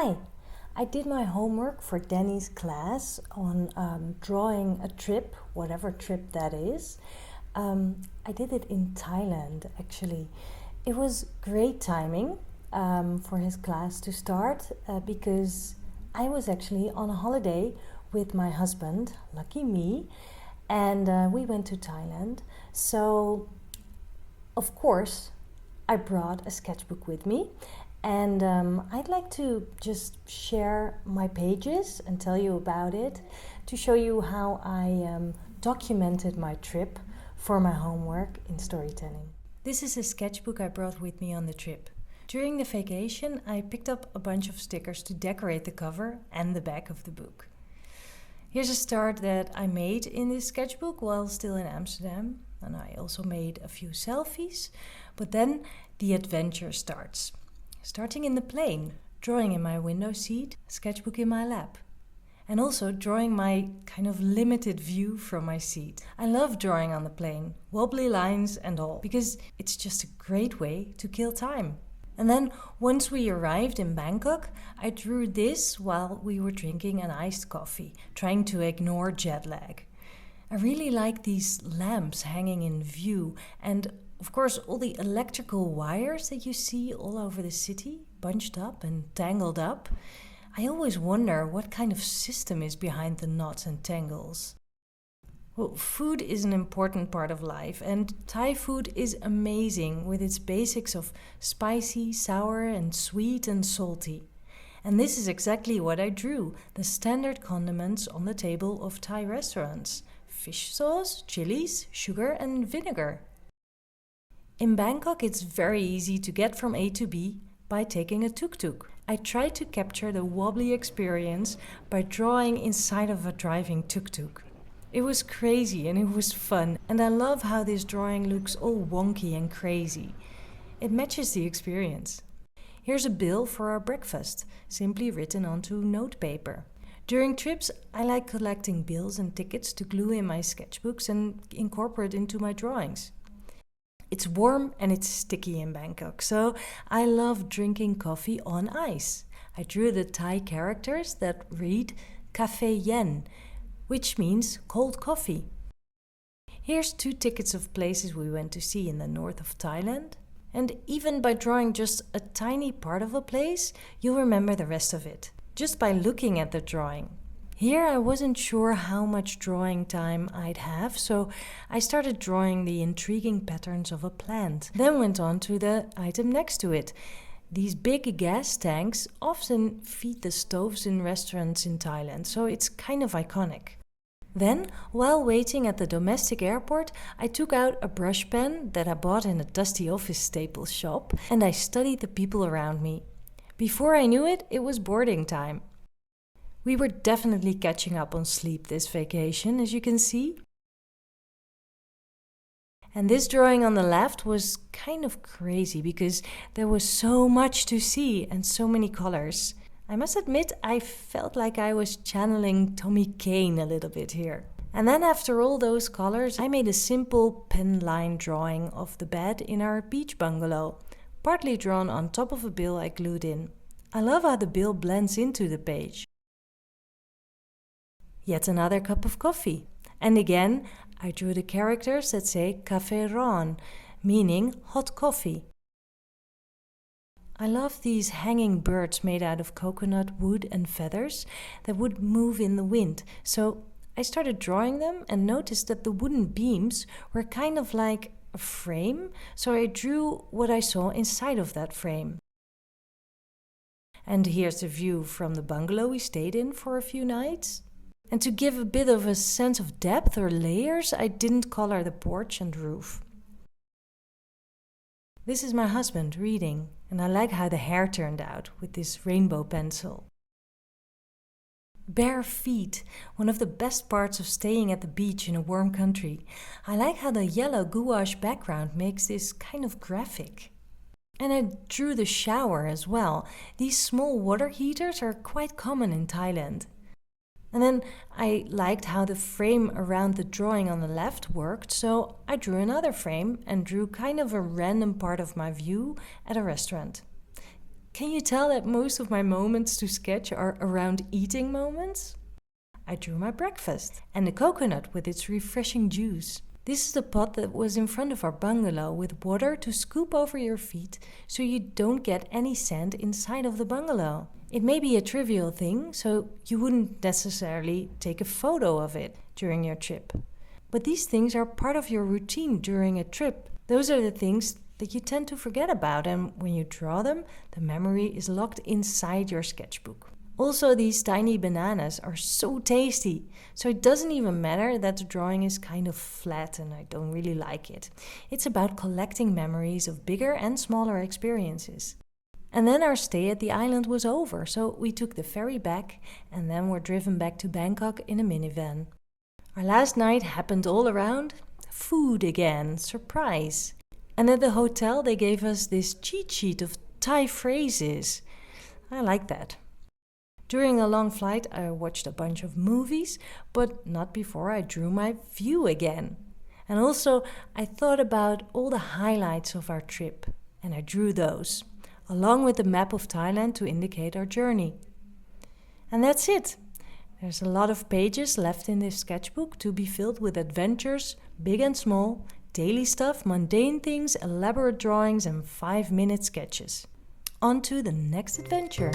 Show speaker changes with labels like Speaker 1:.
Speaker 1: Hi, I did my homework for Danny's class on drawing a trip, whatever trip that is. I did it in Thailand actually. It was great timing for his class to start because I was actually on a holiday with my husband, lucky me, and we went to Thailand. So, of course, I brought a sketchbook with me. And I'd like to just share my pages and tell you about it to show you how I documented my trip for my homework in storytelling. This is a sketchbook I brought with me on the trip. During the vacation, I picked up a bunch of stickers to decorate the cover and the back of the book. Here's a start that I made in this sketchbook while still in Amsterdam. And I also made a few selfies, but then the adventure starts. Starting in the plane, drawing in my window seat, sketchbook in my lap. And also drawing my kind of limited view from my seat. I love drawing on the plane, wobbly lines and all, because it's just a great way to kill time. And then once we arrived in Bangkok, I drew this while we were drinking an iced coffee, trying to ignore jet lag. I really like these lamps hanging in view and of course, all the electrical wires that you see all over the city, bunched up and tangled up. I always wonder what kind of system is behind the knots and tangles. Well, food is an important part of life, and Thai food is amazing with its basics of spicy, sour, and sweet and salty. And this is exactly what I drew, the standard condiments on the table of Thai restaurants. Fish sauce, chilies, sugar, and vinegar. In Bangkok, it's very easy to get from A to B by taking a tuk-tuk. I tried to capture the wobbly experience by drawing inside of a driving tuk-tuk. It was crazy and it was fun, and I love how this drawing looks all wonky and crazy. It matches the experience. Here's a bill for our breakfast, simply written onto notepaper. During trips, I like collecting bills and tickets to glue in my sketchbooks and incorporate into my drawings. It's warm and it's sticky in Bangkok, so I love drinking coffee on ice. I drew the Thai characters that read Cafe Yen, which means cold coffee. Here's 2 tickets of places we went to see in the north of Thailand. And even by drawing just a tiny part of a place, you'll remember the rest of it, just by looking at the drawing. Here I wasn't sure how much drawing time I'd have, so I started drawing the intriguing patterns of a plant. Then went on to the item next to it. These big gas tanks often feed the stoves in restaurants in Thailand, so it's kind of iconic. Then, while waiting at the domestic airport, I took out a brush pen that I bought in a dusty office staples shop, and I studied the people around me. Before I knew it, it was boarding time. We were definitely catching up on sleep this vacation, as you can see. And this drawing on the left was kind of crazy because there was so much to see and so many colors. I must admit, I felt like I was channeling Tommy Kane a little bit here. And then after all those colors, I made a simple pen line drawing of the bed in our beach bungalow, partly drawn on top of a bill I glued in. I love how the bill blends into the page. Yet another cup of coffee. And again, I drew the characters that say Café Ron, meaning hot coffee. I love these hanging birds made out of coconut wood and feathers that would move in the wind. So I started drawing them and noticed that the wooden beams were kind of like a frame. So I drew what I saw inside of that frame. And here's the view from the bungalow we stayed in for a few nights. And to give a bit of a sense of depth or layers, I didn't color the porch and roof. This is my husband reading, and I like how the hair turned out with this rainbow pencil. Bare feet, one of the best parts of staying at the beach in a warm country. I like how the yellow gouache background makes this kind of graphic. And I drew the shower as well. These small water heaters are quite common in Thailand. And then I liked how the frame around the drawing on the left worked, so I drew another frame and drew kind of a random part of my view at a restaurant. Can you tell that most of my moments to sketch are around eating moments? I drew my breakfast and the coconut with its refreshing juice. This is the pot that was in front of our bungalow with water to scoop over your feet so you don't get any sand inside of the bungalow. It may be a trivial thing, so you wouldn't necessarily take a photo of it during your trip. But these things are part of your routine during a trip. Those are the things that you tend to forget about, and when you draw them, the memory is locked inside your sketchbook. Also, these tiny bananas are so tasty, so it doesn't even matter that the drawing is kind of flat and I don't really like it. It's about collecting memories of bigger and smaller experiences. And then our stay at the island was over, so we took the ferry back and then were driven back to Bangkok in a minivan. Our last night happened all around food again, surprise. And at the hotel they gave us this cheat sheet of Thai phrases. I like that. During a long flight, I watched a bunch of movies, but not before I drew my view again. And also, I thought about all the highlights of our trip, and I drew those, along with the map of Thailand to indicate our journey. And that's it. There's a lot of pages left in this sketchbook to be filled with adventures, big and small, daily stuff, mundane things, elaborate drawings, and 5-minute sketches. On to the next adventure.